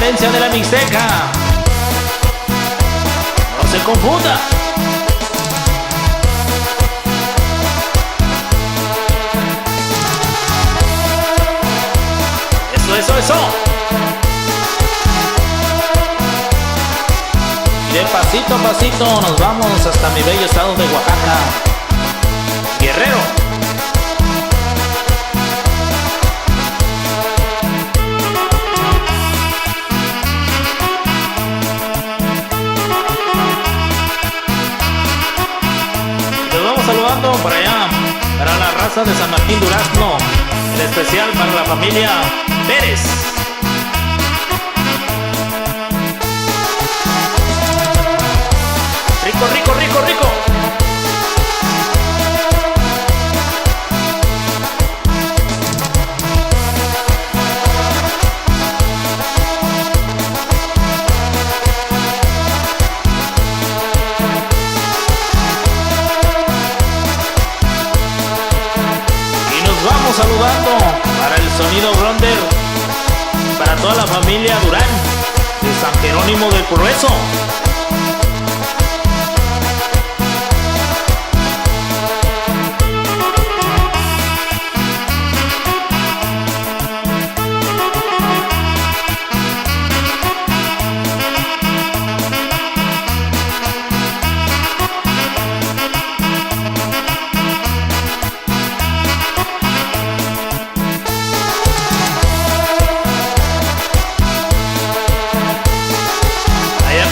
diferencia de la Mixteca. No se confunda. Eso. Y de pasito a pasito nos vamos hasta mi bello estado de Oaxaca, Guerrero. Nos vamos saludando para allá, para la raza de San Martín Durazno, en especial para la familia Pérez. Rico. Y nos vamos saludando para el sonido Gronder, para toda la familia Durán de San Jerónimo del Progreso.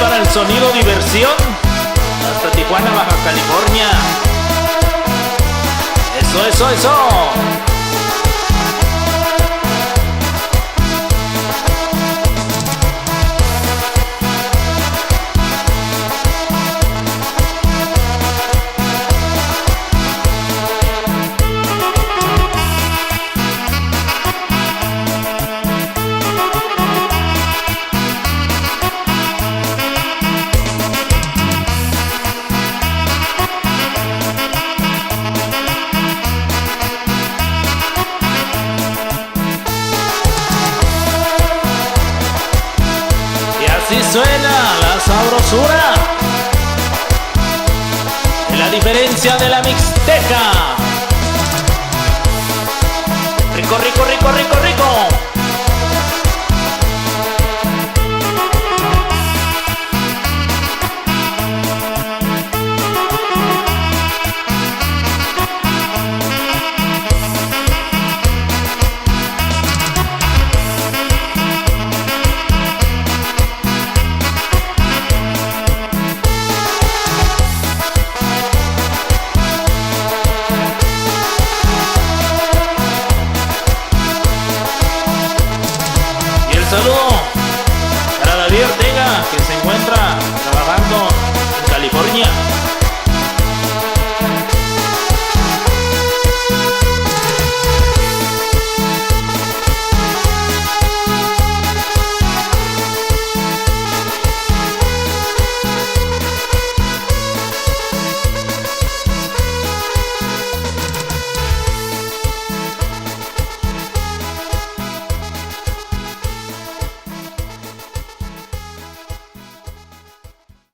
Para el sonido diversión hasta Tijuana, Baja California. Eso. Así suena la sabrosura, la diferencia de la Mixteca. Rico.